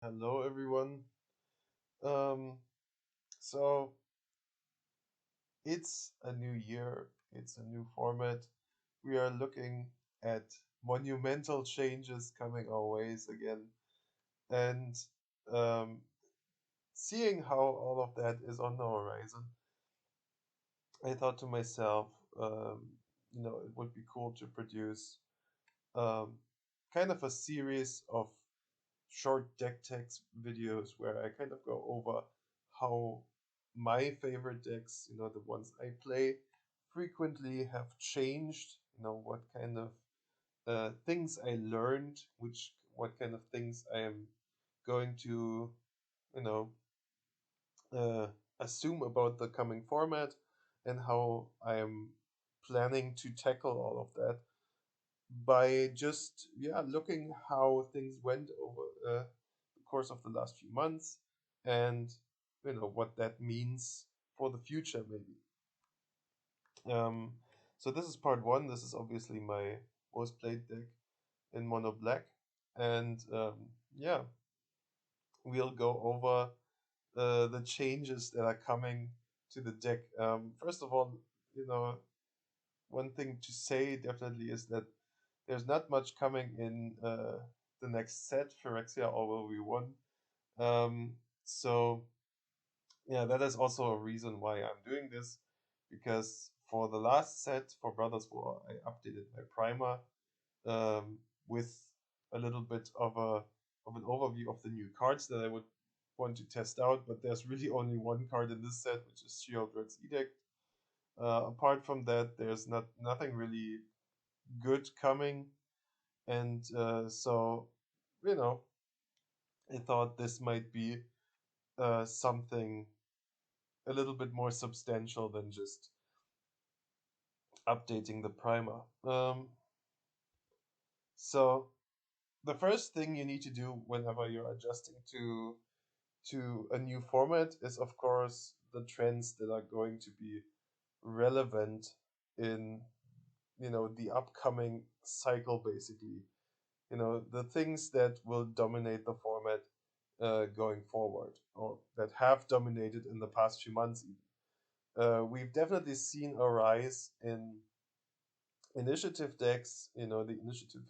Hello, everyone. Um, so it's a new year, it's a new format. We are looking at monumental changes coming our ways again, and um, seeing how all of that is on the horizon. I thought to myself, it would be cool to produce um, kind of a series of short deck text videos where I kind of go over how my favorite decks, the ones I play frequently have changed, what kind of things I learned, what kind of things I am going to, you know, assume about the coming format and how I am planning to tackle all of that by just looking how things went over the course of the last few months and what that means for the future maybe. So this is part one. This is obviously my most played deck in mono black, and we'll go over the changes that are coming to the deck. First of all, one thing to say definitely is that there's not much coming in the next set, Phyrexia Orwell V1. So yeah, that is also a reason why I'm doing this, because for the last set for Brothers War, I updated my primer with a little bit of an overview of the new cards that I would want to test out. But there's really only one card in this set, which is Sheoldred's Edict. Apart from that, there's nothing really good coming, and so you know I thought this might be something a little bit more substantial than just updating the primer. So the first thing you need to do whenever you're adjusting to a new format is, of course, the trends that are going to be relevant in the upcoming cycle, basically. The things that will dominate the format going forward, or that have dominated in the past few months even. We've definitely seen a rise in initiative decks. The initiative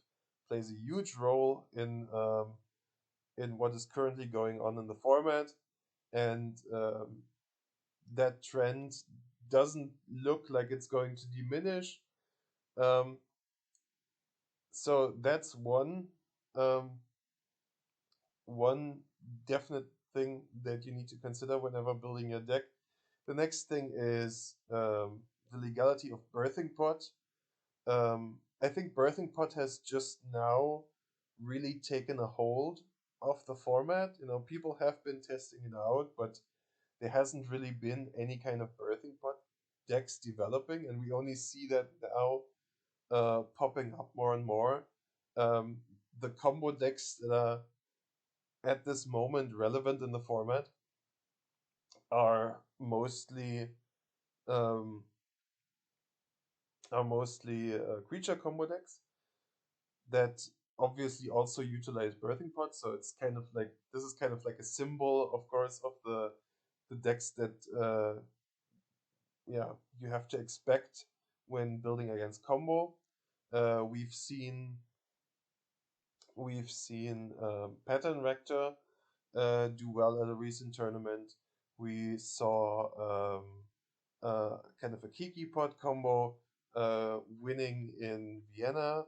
plays a huge role in what is currently going on in the format, and that trend doesn't look like it's going to diminish. Um, so that's um, one definite thing that you need to consider whenever building your deck. The next thing is the legality of Birthing Pot. I think Birthing Pot has just now really taken a hold of the format. People have been testing it out, but there hasn't really been any kind of Birthing Pot decks developing, and we only see that now popping up more and more. The combo decks that are at this moment relevant in the format are um, mostly creature combo decks that obviously also utilize birthing pots. So it's kind of like this is kind of like a symbol, of course, of the decks that you have to expect when building against combo. Uh, we've seen we've seen Pattern Rector do well at a recent tournament. We saw kind of a Kiki pot combo winning in Vienna.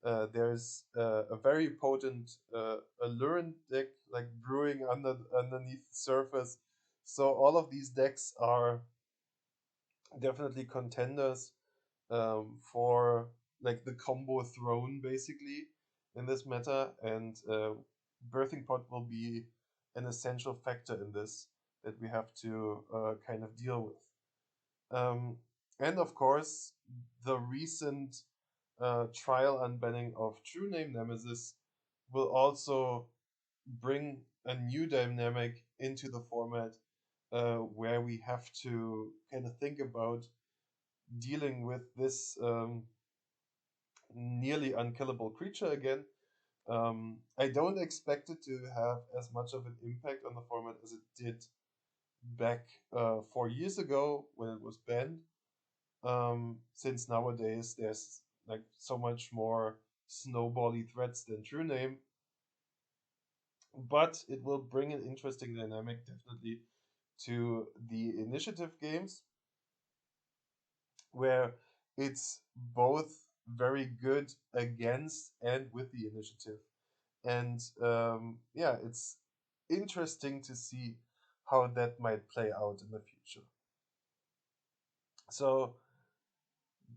There's a very potent Allurant deck like brewing underneath the surface. So all of these decks are definitely contenders for like the combo throne basically in this meta, and Birthing Pot will be an essential factor in this that we have to kind of deal with. Um, and of course, the recent trial unbanning of True Name Nemesis will also bring a new dynamic into the format where we have to kind of think about dealing with this nearly unkillable creature again. I don't expect it to have as much of an impact on the format as it did back 4 years ago when it was banned. Since nowadays there's like so much more snowbally threats than true name, but it will bring an interesting dynamic definitely to the initiative games where it's both very good against and with the initiative. And yeah, it's interesting to see how that might play out in the future. So,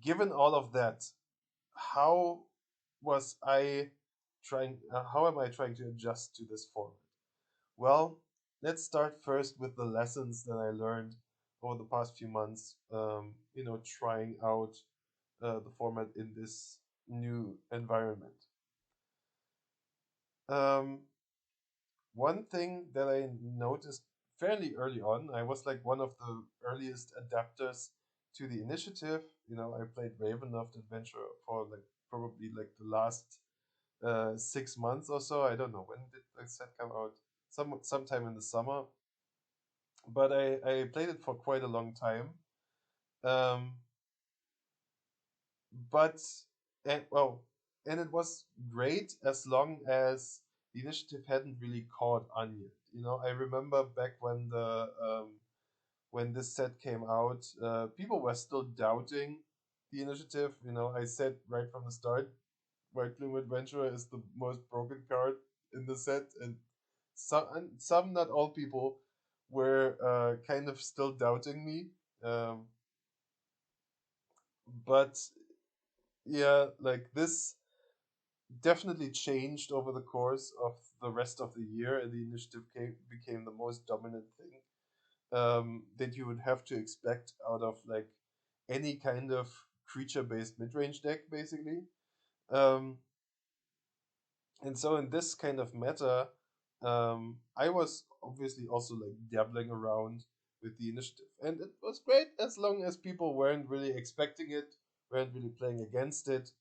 given all of that, how was I how am I trying to adjust to this format? Well, let's start first with the lessons that I learned over the past few months, trying out the format in this new environment. Um, One thing that I noticed fairly early on, I was like one of the earliest adapters to the initiative. I played Ravenloft Adventure for like probably like the last 6 months or so. I don't know when did the set come out. Sometime in the summer, but I played it for quite a long time. Um, but and well, and it was great as long as the initiative hadn't really caught on yet. I remember back when this set came out, people were still doubting the initiative. I said right from the start, White Plume Adventurer is the most broken card in the set, and some not all people were kind of still doubting me. Um, but yeah, like this definitely changed over the course of the rest of the year, and the initiative became the most dominant thing that you would have to expect out of like any kind of creature-based mid-range deck, basically. Um, and so in this kind of meta, I was obviously also like dabbling around with the initiative, and it was great as long as people weren't really expecting it, weren't really playing against it.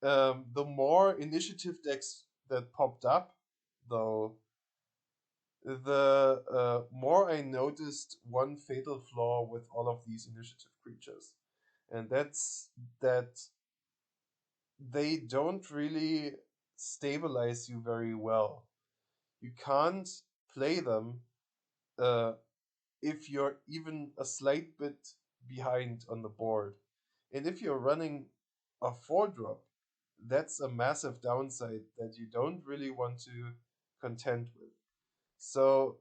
The more initiative decks that popped up, though, the more I noticed one fatal flaw with all of these initiative creatures, and that's that they don't really stabilize you very well. You can't play them uh, if you're even a slight bit behind on the board. And if you're running a 4 drop, that's a massive downside that you don't really want to contend with. So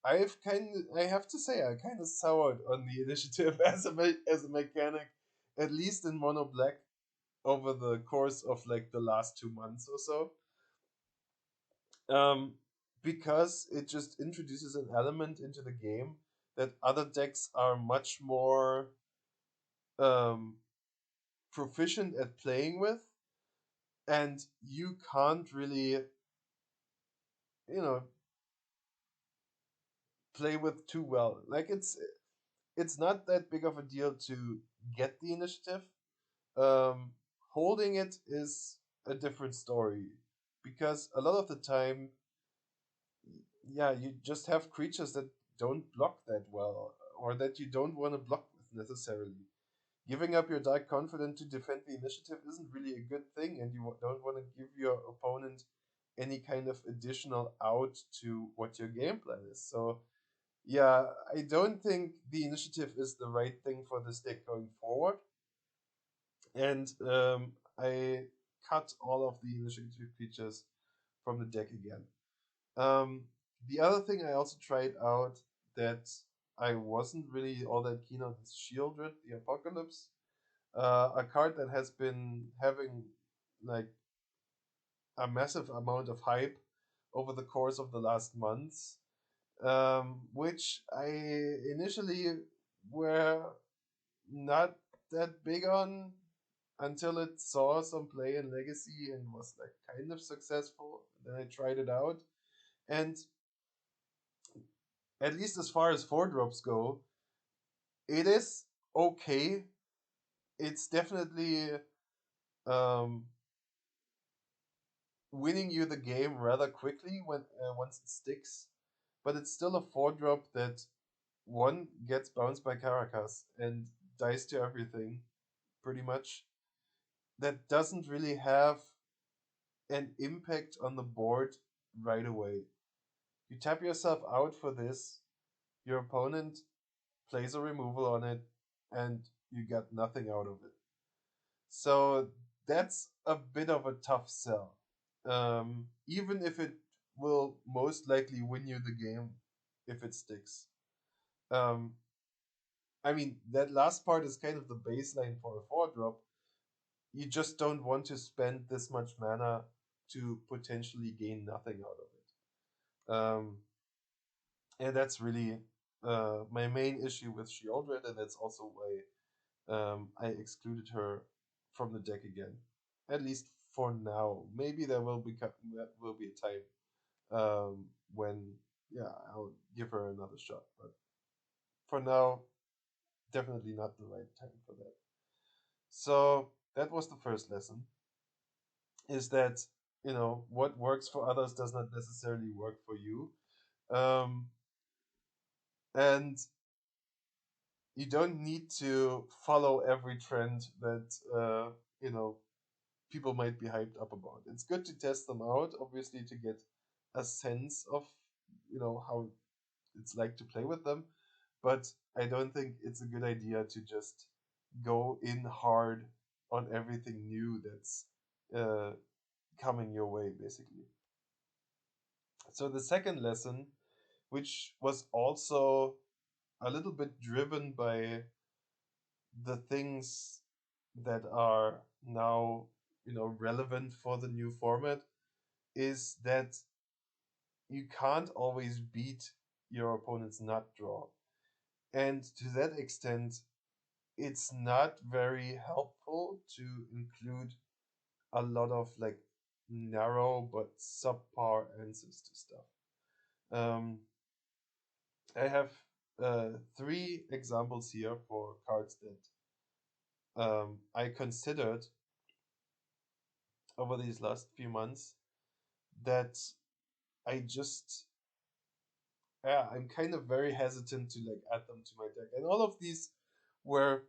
I have to say I kind of soured on the initiative as a mechanic, at least in mono black over the course of like the last 2 months or so. Um, because it just introduces an element into the game that other decks are much more um, proficient at playing with, and you can't really, you know, play with too well. Like it's not that big of a deal to get the initiative. Um, Holding it is a different story because a lot of the time, yeah, you just have creatures that don't block that well or that you don't want to block with necessarily. Giving up your Dark Confident to defend the initiative isn't really a good thing, and you don't want to give your opponent any kind of additional out to what your game plan is. So, yeah, I don't think the initiative is the right thing for this deck going forward. And I cut all of the initiative creatures from the deck again. Um, the other thing I also tried out that I wasn't really all that keen on is Shieldred, the Apocalypse. A card that has been having like a massive amount of hype over the course of the last months, which I initially were not that big on until it saw some play in Legacy and was like kind of successful. Then I tried it out, and at least as far as 4 drops go, it is okay. It's definitely um, winning you the game rather quickly when once it sticks, but it's still a 4 drop that one gets bounced by Caracas and dies to everything pretty much. That doesn't really have an impact on the board right away. You tap yourself out for this, your opponent plays a removal on it, and you get nothing out of it. So that's a bit of a tough sell. Even if it will most likely win you the game if it sticks. Um, I mean, that last part is kind of the baseline for a 4 drop. You just don't want to spend this much mana to potentially gain nothing out of it. And that's really my main issue with Shieldred, and that's also why I excluded her from the deck again. At least for now. Maybe there will be a time when I'll give her another shot. But for now, definitely not the right time for that. So that was the first lesson. Is that what works for others does not necessarily work for you, um, and you don't need to follow every trend that you know people might be hyped up about. It's good to test them out, obviously, to get a sense of how it's like to play with them. But I don't think it's a good idea to just go in hard on everything new that's uh, coming your way, basically. So the second lesson, which was also a little bit driven by the things that are now relevant for the new format, is that you can't always beat your opponent's nut draw. And to that extent, it's not very helpful to include a lot of like narrow but subpar answers to stuff. Um, I have three examples here for cards that I considered over these last few months that I just I'm kind of very hesitant to like add them to my deck, and all of these were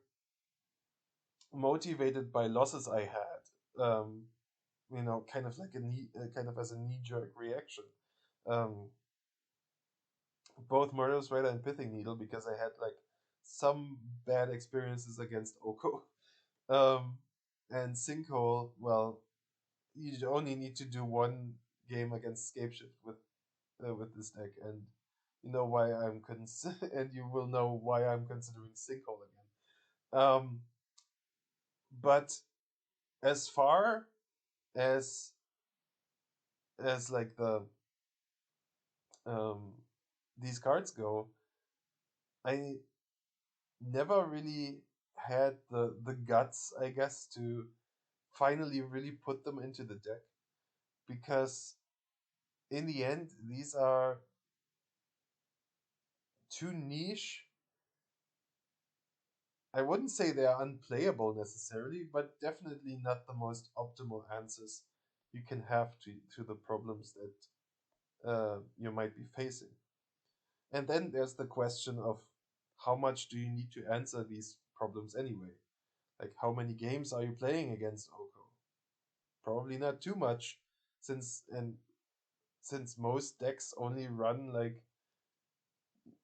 motivated by losses I had. Kind of like kind of as a knee jerk reaction. Um, both Murderous Rider and Pithing Needle because I had like some bad experiences against Oko. Um, and Sinkhole, well, you only need to do one game against Scapeshift with this deck, and you know why and you will know why I'm considering Sinkhole again. But as far as like um these cards go, I never really had the guts, I guess, to finally really put them into the deck because in the end these are too niche. I wouldn't say they are unplayable necessarily, but definitely not the most optimal answers you can have to the problems that you might be facing. And then there's the question of how much do you need to answer these problems anyway? Like, how many games are you playing against Oko? Probably not too much, since most decks only run like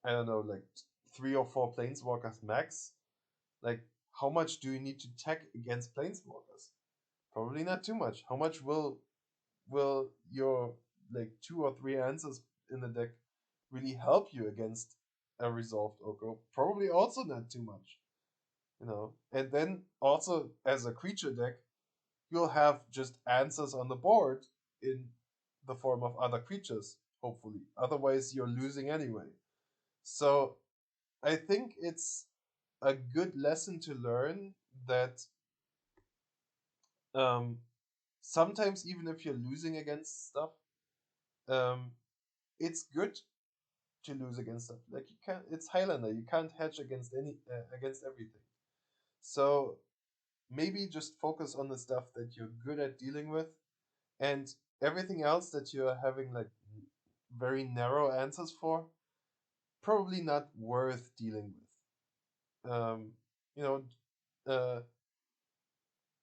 I don't know, like 3 or 4 planeswalkers max. Like, how much do you need to tech against planeswalkers? Probably not too much. How much will your like 2 or 3 answers in the deck really help you against a resolved Oko? Probably also not too much. And then also as a creature deck, you'll have just answers on the board in the form of other creatures, hopefully. Otherwise, you're losing anyway. So I think it's a good lesson to learn that um, sometimes, even if you're losing against stuff, um, it's good to lose against stuff. Like you can't, it's Highlander. You can't hedge against everything. So maybe just focus on the stuff that you're good at dealing with, and Everything else that you're having like very narrow answers for, probably not worth dealing with. You know, uh,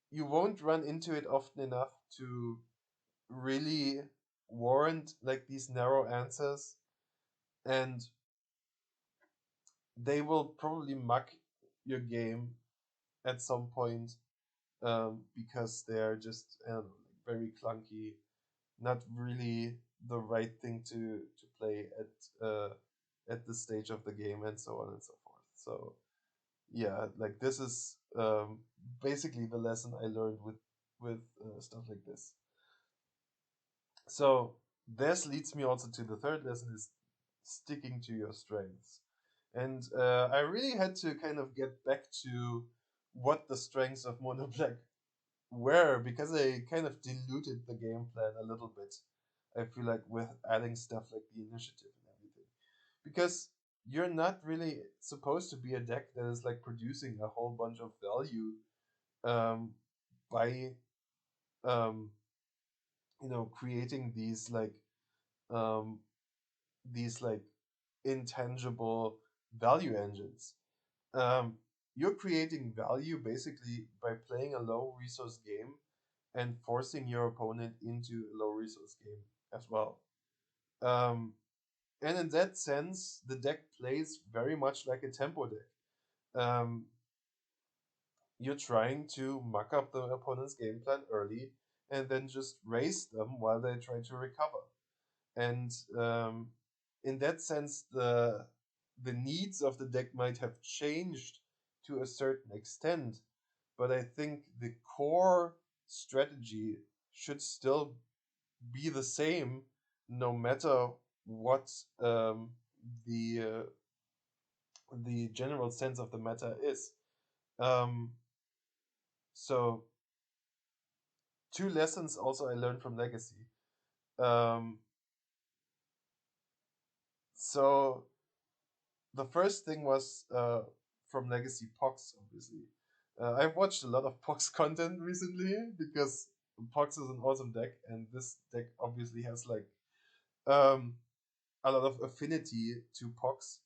you won't run into it often enough to really warrant like these narrow answers, and they will probably muck your game at some point, because they're just, I don't know, like very clunky, not really the right thing to play at this stage of the game, and so on and so forth. So yeah, like this is basically the lesson I learned with stuff like this. So this leads me also to the third lesson, is sticking to your strengths. And I really had to kind of get back to what the strengths of Mono Black were, because I kind of diluted the game plan a little bit. I feel like with adding stuff like the initiative and everything. Because you're not really supposed to be a deck that is like producing a whole bunch of value um, by um, creating um, these like intangible value engines. Um, you're creating value basically by playing a low resource game and forcing your opponent into a low resource game as well. Um, and in that sense, the deck plays very much like a tempo deck. Um, you're trying to muck up the opponent's game plan early and then just race them while they try to recover. And in that sense, the needs of the deck might have changed to a certain extent, but I think the core strategy should still be the same, no matter what the the general sense of the meta is. Um, so two lessons also I learned from Legacy. Um, so the first thing was from Legacy Pox, obviously. I've watched a lot of Pox content recently because Pox is an awesome deck, and this deck obviously has like um, a lot of affinity to Pox.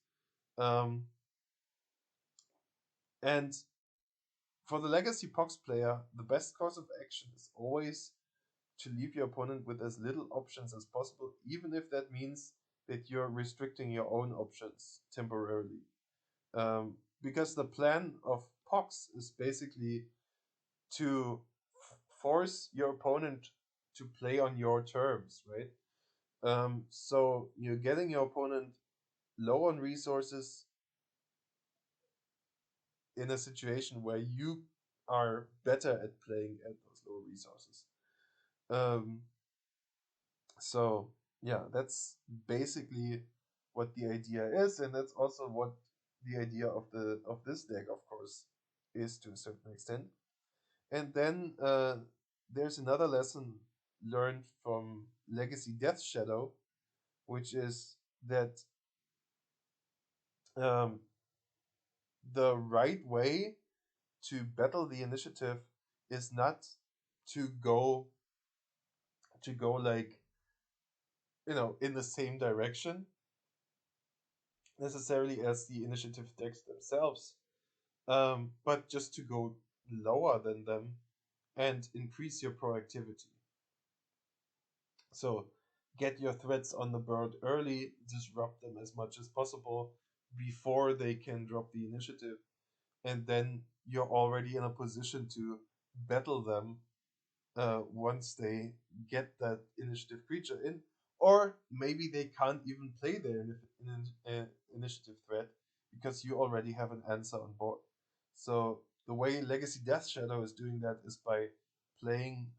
Um, and for the Legacy Pox player, the best course of action is always to leave your opponent with as little options as possible, even if that means that you're restricting your own options temporarily. Because the plan of Pox is basically to force your opponent to play on your terms, right? So you're getting your opponent low on resources in a situation where you are better at playing at those low resources. Um, so yeah, that's basically what the idea is, and that's also what the idea of this deck, of course, is to a certain extent. And then there's another lesson learned from Legacy Death Shadow, which is that um, the right way to battle the initiative is not to go like in the same direction necessarily as the initiative decks themselves, but just to go lower than them and increase your proactivity. So get your threats on the board early, disrupt them as much as possible before they can drop the initiative, and then you're already in a position to battle them once they get that initiative creature in, or maybe they can't even play their initiative threat because you already have an answer on board. So the way Legacy Death Shadow is doing that is by playing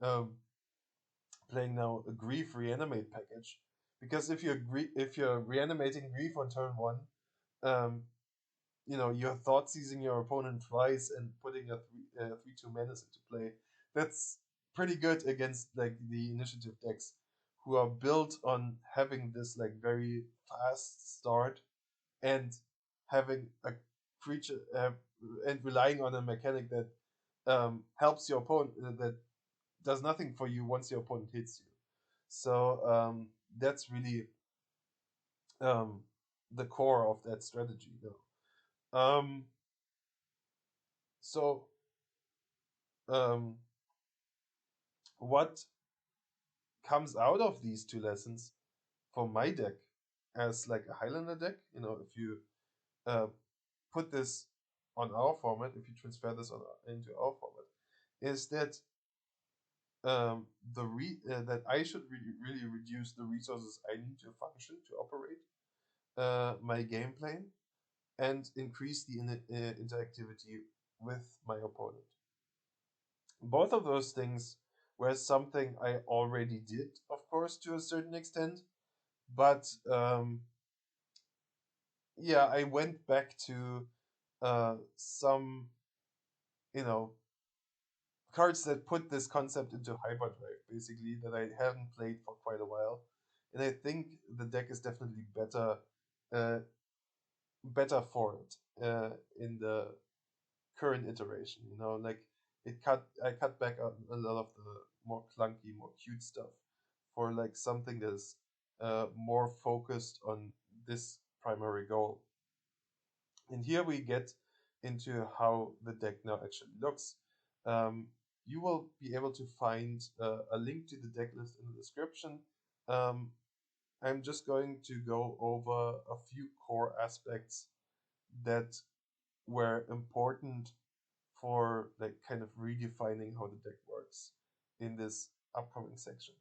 playing now a Grief Reanimate package. Because if you're reanimating Grief on turn one, um, you're thought seizing your opponent twice and putting a 3/2 menace into play. That's pretty good against like the initiative decks who are built on having this like very fast start and having a creature and relying on a mechanic that helps your opponent, that does nothing for you once your opponent hits you. So that's really um, the core of that strategy. Um, so um, what comes out of these two lessons for my deck as like a Highlander deck, if you uh, put this on our format, if you transfer this into our format, is that that I should really reduce the resources I need to function to operate my gameplay and increase the interactivity with my opponent. Both of those things were something I already did, of course, to a certain extent, but yeah, I went back to some, you know, cards that put this concept into hyperdrive, basically, that I haven't played for quite a while. And I think the deck is definitely uh, better for it in the current iteration. Like I cut back on a lot of the more clunky, more cute stuff for like something that's more focused on this primary goal. And here we get into how the deck now actually looks. Um, you will be able to find a link to the deck list in the description. Um, I'm just going to go over a few core aspects that were important for like kind of redefining how the deck works in this upcoming section.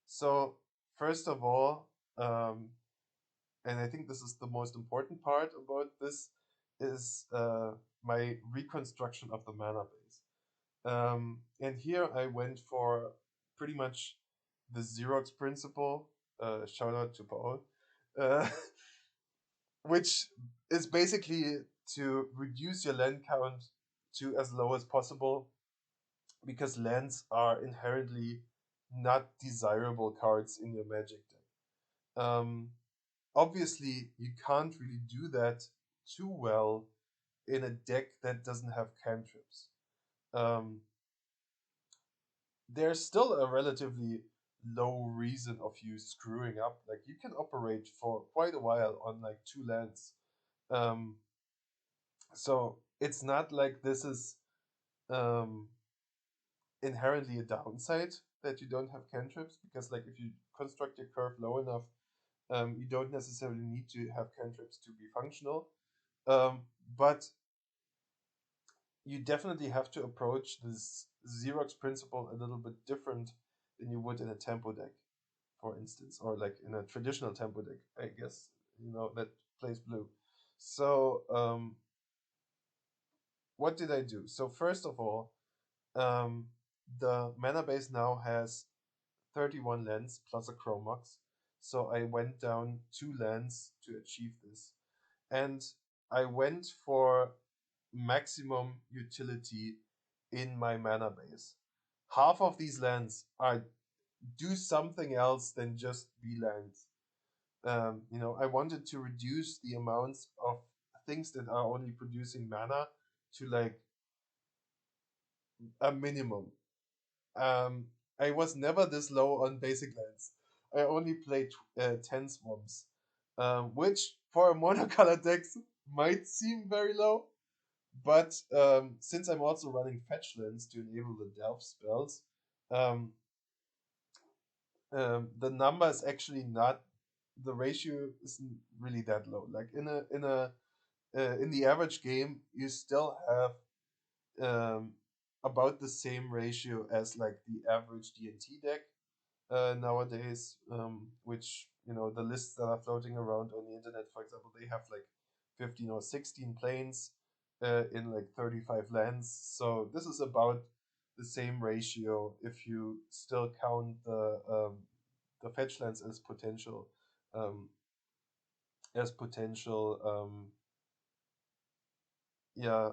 So first of all, and I think this is the most important part about this, is my reconstruction of the mana base. And here I went for pretty much the Xerox principle. Shout out to Paul, uh, which is basically to reduce your land count to as low as possible because lands are inherently not desirable cards in your Magic deck. Obviously, you can't really do that too well in a deck that doesn't have cantrips. Um, there's still a relatively low reason of you screwing up. Like you can operate for quite a while on like two lands. Um, so it's not like this is um, inherently a downside that you don't have cantrips because like if you construct your curve low enough, you don't necessarily need to have cantrips to be functional. But you definitely have to approach this Xerox principle a little bit different than you would in a tempo deck, for instance, or like in a traditional tempo deck, I guess, that plays blue. So, what did I do? So, first of all, um, the mana base now has 31 lands plus a Chromox. So, I went down 2 lands to achieve this. And I went for maximum utility in my mana base. Half of these lands are do something else than just be lands. I wanted to reduce the amounts of things that are only producing mana to like a minimum. Um, I was never this low on basic lands. I only played 10 swamps, which for a monocolor deck might seem very low, but since I'm also running fetch lands to enable the delve spells, um, the number is actually not the ratio isn't really that low. Like in the average game, you still have about the same ratio as like the average D&T deck nowadays, which the lists that are floating around on the internet, for example, they have like 15 or 16 planes in like 35 lands. So this is about the same ratio if you still count the fetch lands um, as potential yeah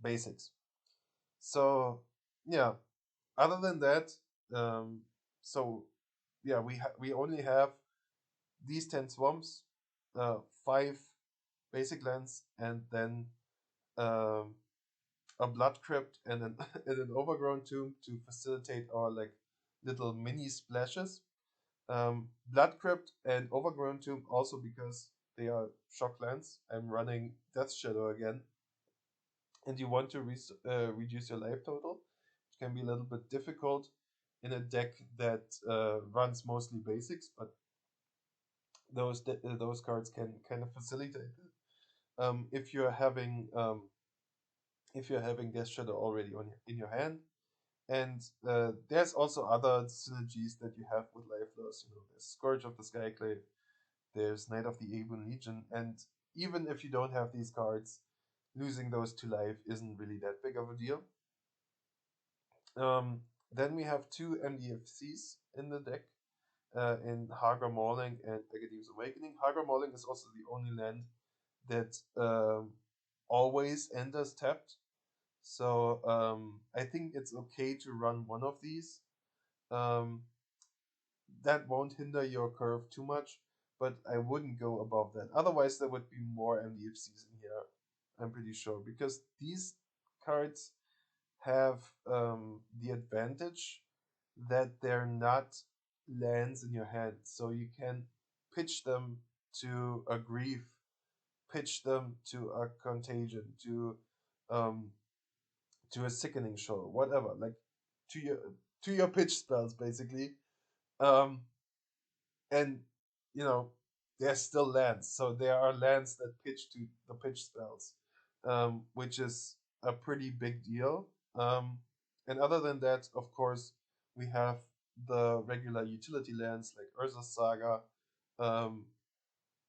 basics. So yeah, other than that, um, so yeah, we only have these 10 swamps, 5 basic lands, and then um, a blood crypt and an and an overgrown tomb to facilitate our like little mini splashes. Blood Crypt and Overgrown Tomb also because they are shock lands. I'm running Death Shadow again, and you want to reduce your life total, which can be a little bit difficult in a deck that runs mostly basics, but those cards can kind of facilitate it. If you're having Death Shadow already in your hand, and there's also other synergies that you have with life loss. There's Scourge of the Skyclave, there's Knight of the Aegon Legion, and even if you don't have these cards, losing those to life isn't really that big of a deal. Um, then we have two MDFCs in the deck, in Hagra Mauling and Agadeem's Awakening. Hagra Mauling is also the only land that always enters tapped. So I think it's okay to run one of these. Um, that won't hinder your curve too much, but I wouldn't go above that. Otherwise, there would be more MDFCs in here, I'm pretty sure, because these cards have the advantage that they're not lands in your hand. So you can pitch them to a Grief, pitch them to a Contagion, um, to a Sickening Show, whatever, like to your pitch spells basically. Um, and you know they're still lands, so there are lands that pitch to the pitch spells, which is a pretty big deal. And other than that, of course, we have the regular utility lands like Urza's Saga. um,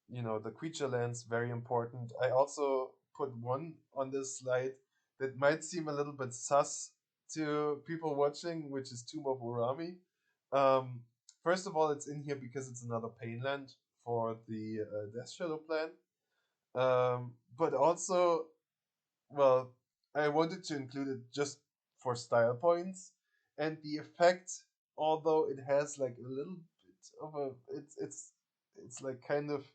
the creature lands, very important. I also put one on this slide that might seem a little bit sus to people watching, which is Tomb of Urami. Um, First of all, it's in here because it's another pain land for the Death Shadow plan. But also, well, I wanted to include it just for style points and the effect. Although it has like a little bit of a, it's like kind of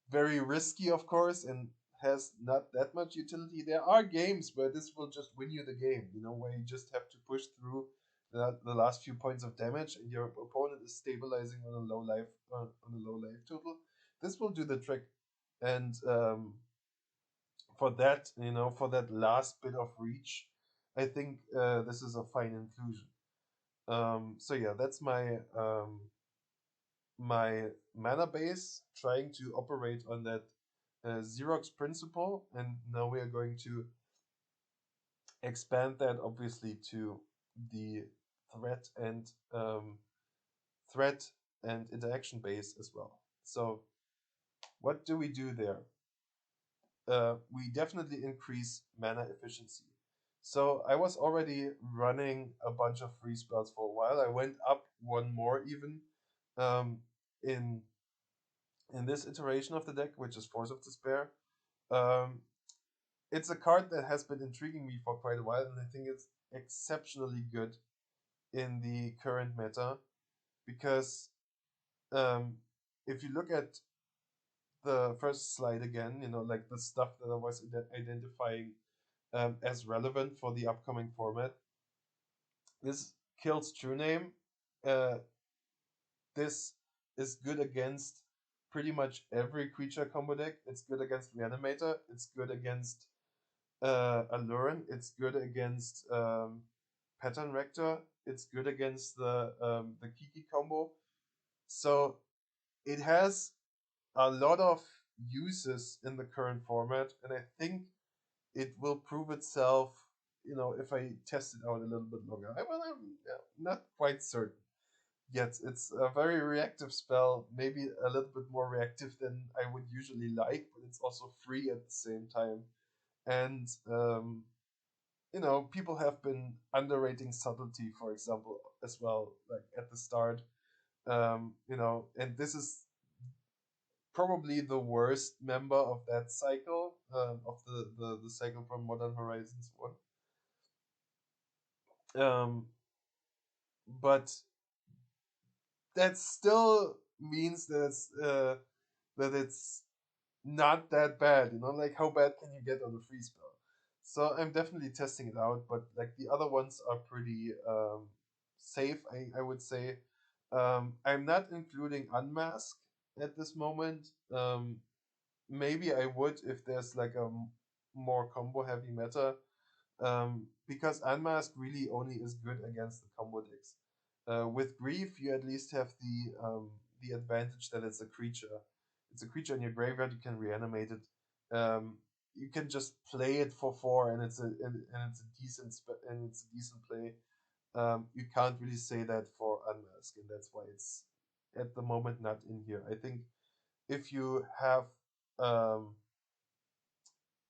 very risky, of course, and has not that much utility. There are games where this will just win you the game, where you just have to push through the last few points of damage, and your opponent is stabilizing on a low life total. This will do the trick, and for that last bit of reach, I think this is a fine inclusion. So yeah, that's my mana base, trying to operate on that Xerox principle, and now we are going to expand that obviously to the threat and threat and interaction base as well. So what do we do there? We definitely increase mana efficiency. So I was already running a bunch of free spells for a while. I went up one more even, um, in this iteration of the deck, which is Force of Despair. Um, it's a card that has been intriguing me for quite a while, and I think it's exceptionally good in the current meta because, um, if you look at the first slide again, like the stuff that I was identifying as relevant for the upcoming format, this kills True Name. Uh, this is good against pretty much every creature combo deck. It's good against Reanimator. It's good against Alluren. It's good against Pattern Rector. It's good against the Kiki combo. So it has a lot of uses in the current format, and I think it will prove itself. If I test it out a little bit longer. I'm not quite certain yet. It's a very reactive spell, maybe a little bit more reactive than I would usually like, but it's also free at the same time. And people have been underrating subtlety, for example, as well, like at the start. And this is probably the worst member of that cycle, of the cycle from Modern Horizons 1. Um, but that still means that it's not that bad, like how bad can you get on a free spell? So I'm definitely testing it out, but like the other ones are pretty safe, I would say. I'm not including Unmask at this moment. Maybe I would if there's like a more combo heavy meta, because Unmask really only is good against the combo decks. With Grief, you at least have the advantage that it's a creature. It's a creature in your graveyard. You can reanimate it. You can just play it for 4, and it's a decent play. You can't really say that for Unmask, and that's why it's at the moment not in here. I think if you have um,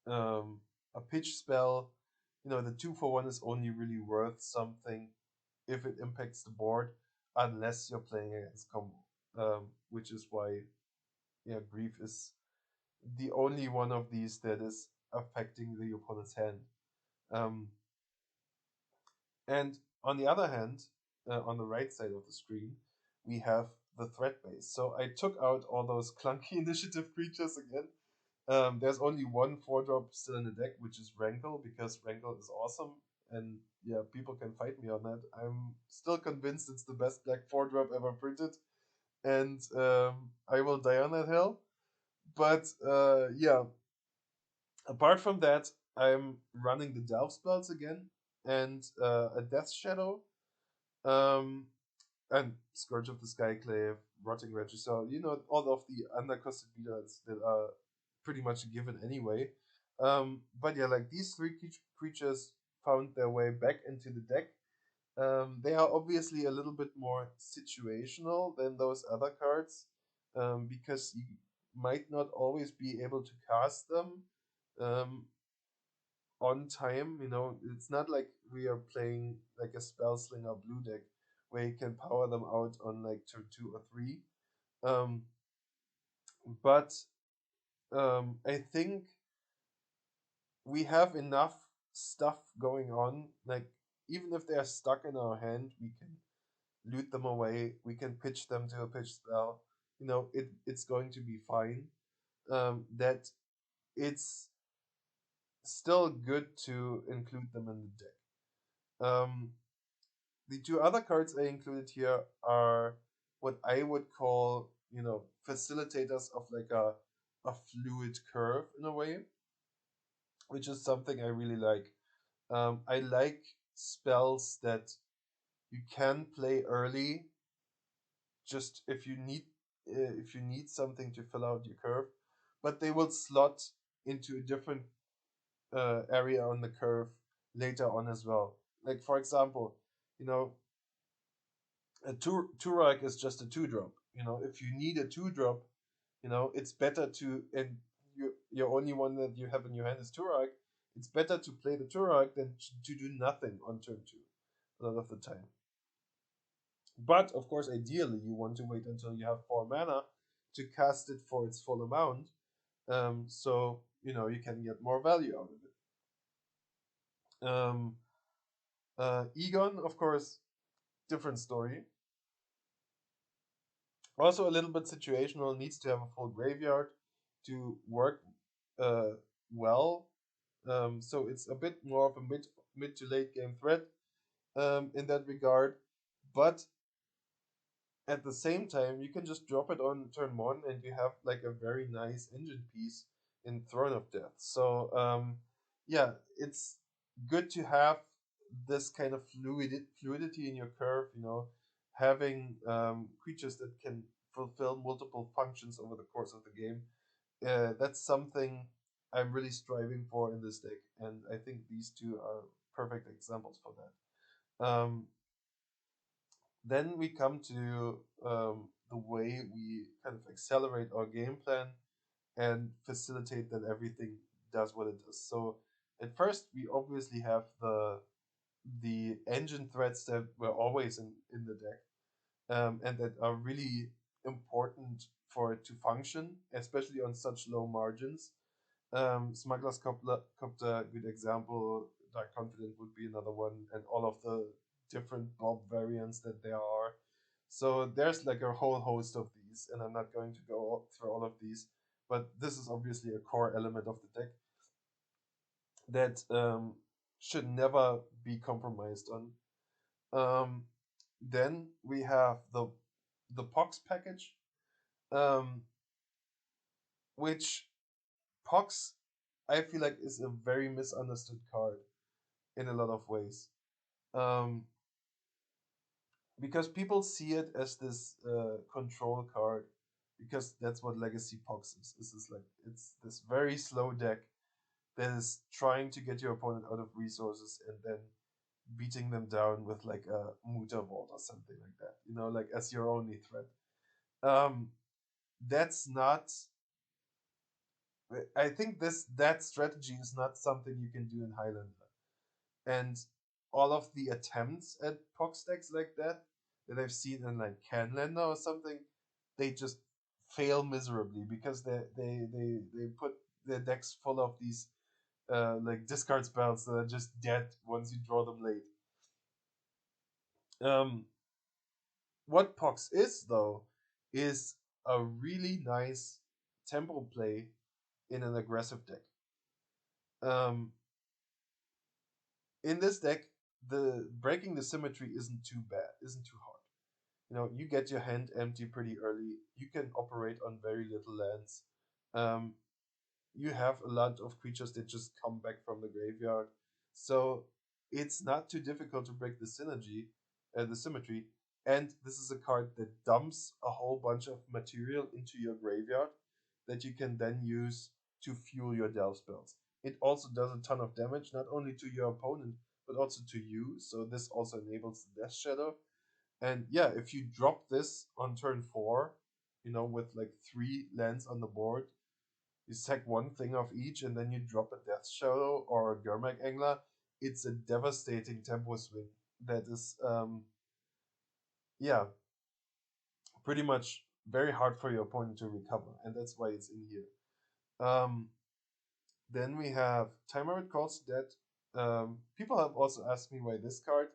a pitch spell, the 2 for 1 is only really worth something if it impacts the board, unless you're playing against combo. Which is why, yeah, Grief is the only one of these that is affecting the opponent's hand. Um, and on the other hand, on the right side of the screen, we have the threat base. So I took out all those clunky initiative creatures again. There's only one 4-drop still in the deck, which is Rankle, because Rankle is awesome. And yeah, people can fight me on that. I'm still convinced it's the best black 4-drop ever printed. And I will die on that hill. But yeah, apart from that, I'm running the Delve spells again, and a Death Shadow, um, and Scourge of the Skyclave, Rotting Regisaur, all of the undercosted beaters that are pretty much a given anyway. But yeah, like these three creatures found their way back into the deck. They are obviously a little bit more situational than those other cards, because you might not always be able to cast them um, on time. It's not like we are playing like a Spellslinger blue deck where you can power them out on like turn 2 or 3. Um, but I think we have enough stuff going on. Like, even if they're stuck in our hand, we can loot them away. We can pitch them to a pitch spell. It's going to be fine. That it's still good to include them in the deck. The two other cards I included here are what I would call, facilitators of like a fluid curve in a way, which is something I really like. I like spells that you can play early, just if you need something to fill out your curve, but they will slot into a different area on the curve later on as well. Like, for example, you know a Turok is just a 2-drop. If you need a 2-drop, it's better to, and your only one that you have in your hand is Turok. It's better to play the Turok than to do nothing on turn 2 a lot of the time. But of course, ideally, you want to wait until you have 4 mana to cast it for its full amount, so you can get more value out of it. Egon, of course, different story. Also a little bit situational. Needs to have a full graveyard to work uh, well. So it's a bit more of a mid to late game threat in that regard. But at the same time, you can just drop it on turn 1, and you have like a very nice engine piece in Throne of Death. So yeah, it's good to have this kind of fluidity in your curve. Having creatures that can fulfill multiple functions over the course of the game. That's something I'm really striving for in this deck, and I think these two are perfect examples for that. Then we come to the way we kind of accelerate our game plan and facilitate that everything does what it does. So at first, we obviously have the engine threats that were always in the deck, and that are really important for it to function, especially on such low margins. Smuggler's Copter, good example. Dark Confident would be another one, and all of the different Bob variants that there are. So there's like a whole host of these, and I'm not going to go through all of these, but this is obviously a core element of the deck that should never be compromised on. Um, Then we have the Pox package, um, which Pox I feel like is a very misunderstood card in a lot of ways. Um, because people see it as this control card, because that's what Legacy Pox is. This is like it's this very slow deck that is trying to get your opponent out of resources and then beating them down with like a Muta Vault or something like that. You know, like as your only threat. Um, that's not. I think that strategy is not something you can do in Highlander. And all of the attempts at Pox decks like that I've seen in like Canlander or something, they just fail miserably because they put their decks full of these like discard spells that are just dead once you draw them late. Um, what Pox is though is a really nice tempo play in an aggressive deck. Um, in this deck, the breaking the symmetry isn't too bad, isn't too hard. You know, you get your hand empty pretty early. You can operate on very little lands. Um, you have a lot of creatures that just come back from the graveyard, so it's not too difficult to break the symmetry. And this is a card that dumps a whole bunch of material into your graveyard that you can then use to fuel your delve spells. It also does a ton of damage, not only to your opponent but also to you. So this also enables the Death Shadow, and yeah, if you drop this on turn four, you know, with like three lands on the board, you sack one thing of each, and then you drop a Death Shadow or a Gurmag Angler. It's a devastating tempo swing that is, yeah, pretty much very hard for your opponent to recover, and that's why it's in here. Then we have Timer It Calls Dead. People have also asked me why this card,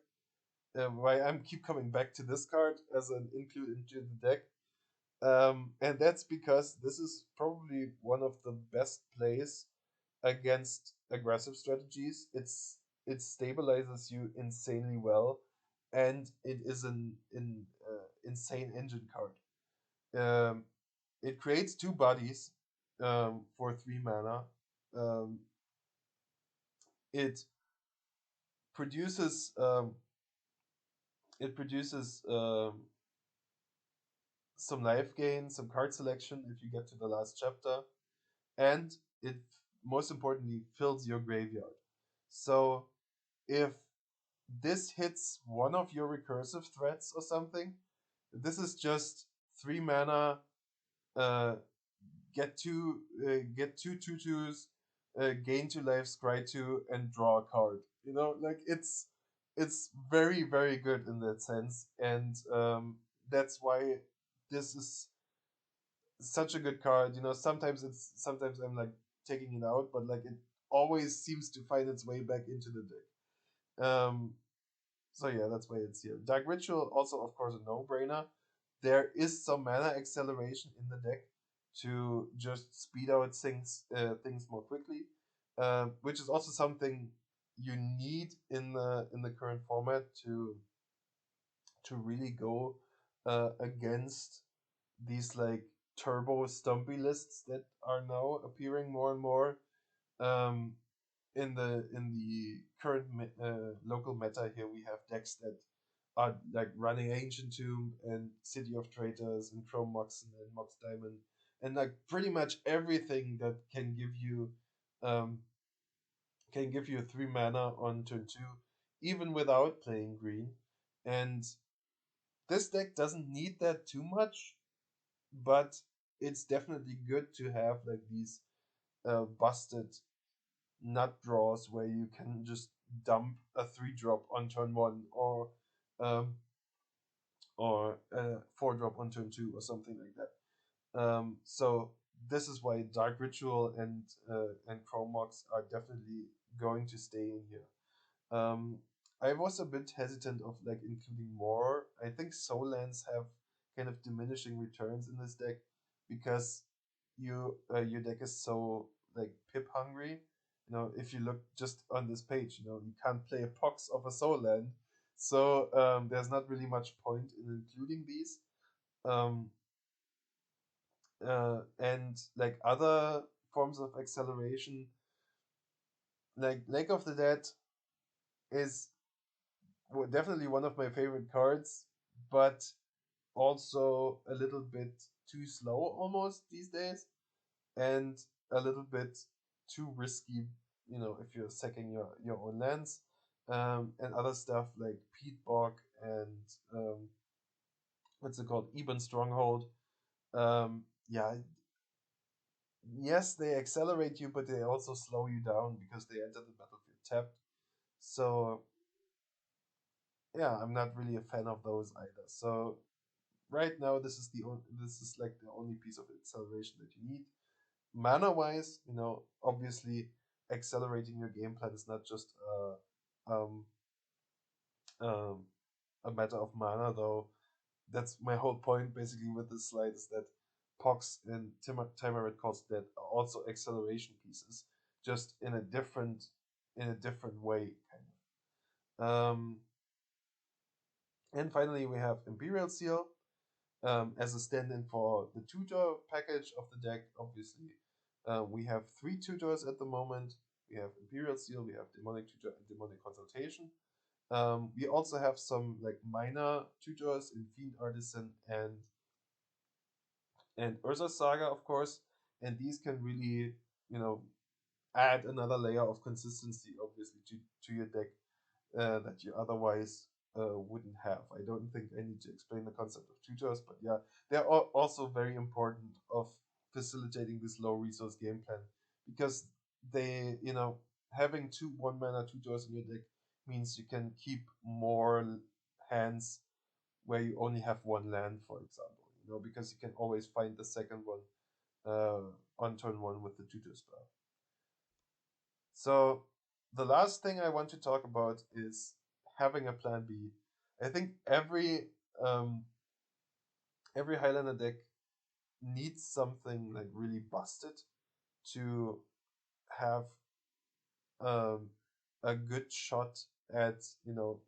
why I'm keep coming back to this card as an include into the deck. And that's because this is probably one of the best plays against aggressive strategies. It stabilizes you insanely well, and it is an insane engine card. Um, it creates two bodies for 3 mana. Um, it produces some life gain, some card selection if you get to the last chapter, and it most importantly fills your graveyard. So if this hits one of your recursive threats or something, this is just 3 mana, uh, get two twos, gain 2 life, scry 2, and draw a card. You know, like it's very very good in that sense, and that's why this is such a good card. You know, sometimes I'm like taking it out, but like it always seems to find its way back into the deck. So yeah, that's why it's here. Dark Ritual also, of course, a no-brainer. There is some mana acceleration in the deck to just speed out things more quickly, which is also something you need in the current format to really go against these like turbo stumpy lists that are now appearing more and more um, in the current local meta. Here we have decks that are like running Ancient Tomb and City of Traitors and Chrome Moxen and Mox Diamond, and like pretty much everything that um, can give you 3 mana on turn two, even without playing green. And this deck doesn't need that too much, but it's definitely good to have like these busted nut draws where you can just dump a 3 drop on turn one, um, or a 4 drop on turn two or something like that. So this is why Dark Ritual and Chromox are definitely going to stay in here. Um, I was a bit hesitant of like including more. I think Soul Lands have kind of diminishing returns in this deck because your deck is so like pip hungry. You know, if you look just on this page, you know, you can't play a Pox of a Soul Land. So there's not really much point in including these. Um, and like other forms of acceleration, like Lake of the Dead is definitely one of my favorite cards, but also a little bit too slow almost these days, and a little bit too risky. You know, if you're sacking your own lands, and other stuff like Peat Bog and what's it called, Eben Stronghold. Yeah, yes, they accelerate you, but they also slow you down because they enter the battlefield tapped. So yeah, I'm not really a fan of those either. So right now, this is like the only piece of acceleration that you need. Mana wise, you know, obviously accelerating your game plan is not just um, um, a matter of mana, though. That's my whole point basically with this slide is that Pox and Timer Cost that are also acceleration pieces, just in a different way, kind of. And finally, we have Imperial Seal as a stand-in for the tutor package of the deck. Obviously, we have three tutors at the moment. We have Imperial Seal, we have Demonic Tutor, and Demonic Consultation. We also have some like minor tutors in Fiend Artisan and Urza Saga, of course, and these can really, you know, add another layer of consistency, obviously, to your deck that you otherwise wouldn't have. I don't think I need to explain the concept of tutors, but yeah, they're also very important of facilitating this low resource game plan because they, you know, having two 1 mana tutors in your deck means you can keep more hands where you only have one land, for example, you know, because you can always find the second one uh, on turn one with the tutor spell. So the last thing I want to talk about is having a plan B. I think um, every Highlander deck needs something like really busted to have um, a good shot at, you know,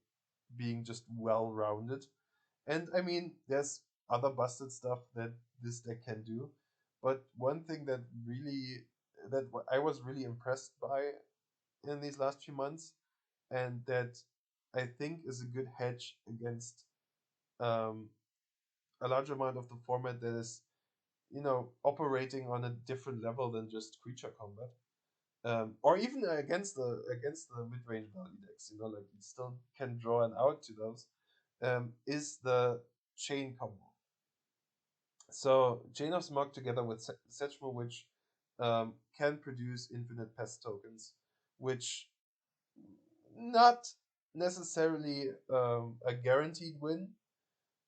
being just well rounded. And I mean, there's other busted stuff that this deck can do, but one thing that I was really impressed by in these last few months, and that I think is a good hedge against um, a large amount of the format that is, you know, operating on a different level than just creature combat, or even against the mid range value decks. You know, like you still can draw an out to those. Is the chain combo. So Chain of Smog together with Setchmo, which can produce infinite pest tokens, which not necessarily a guaranteed win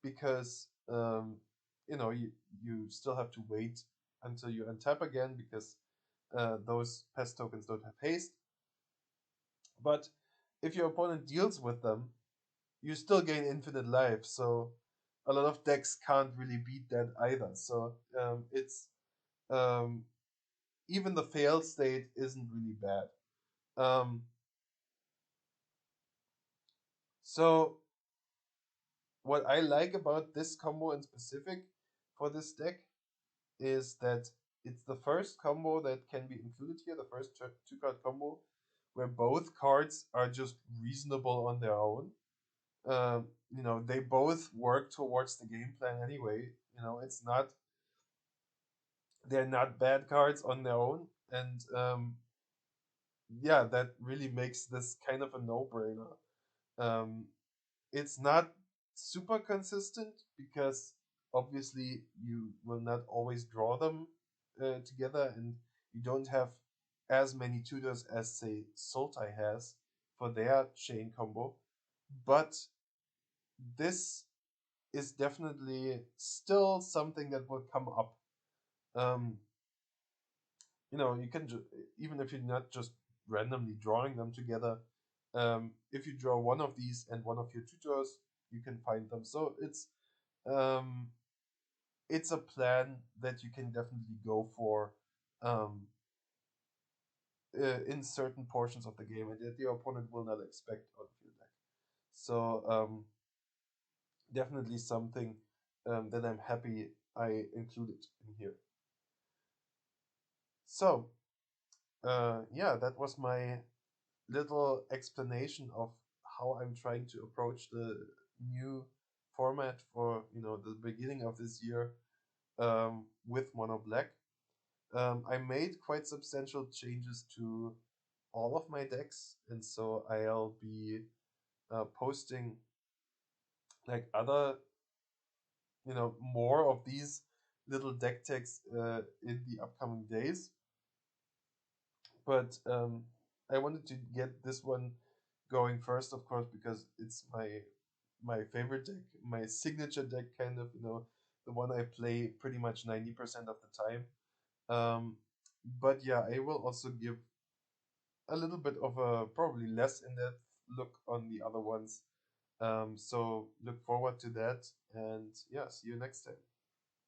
because you know you still have to wait until you untap again because those pest tokens don't have haste. But if your opponent deals with them, you still gain infinite life. So a lot of decks can't really beat that either. So it's um, even the fail state isn't really bad. Um, so what I like about this combo in specific for this deck is that it's the first combo that can be included here, the first two card combo, where both cards are just reasonable on their own. You know, they both work towards the game plan anyway. You know, they're not bad cards on their own, and yeah, that really makes this kind of a no-brainer. Um, it's not super consistent because obviously you will not always draw them together, and you don't have as many tutors as say Sultai has for their chain combo. But this is definitely still something that will come up. Um, you know, you can even if you're not just randomly drawing them together. If you draw one of these and one of your tutors, you can find them. So um, it's a plan that you can definitely go for um, in certain portions of the game, and that your opponent will not expect out of your deck. So definitely something that I'm happy I included in here. So yeah, that was my little explanation of how I'm trying to approach the new format for the beginning of this year with Mono Black. I made quite substantial changes to all of my decks, and so I'll be posting like other more of these little deck techs in the upcoming days. But I wanted to get this one going first, of course, because it's my favorite deck, my signature deck, kind of, the one I play pretty much 90% of the time. Um, but yeah, I will also give a little bit of a probably less in-depth look on the other ones. So look forward to that, and yeah, see you next time.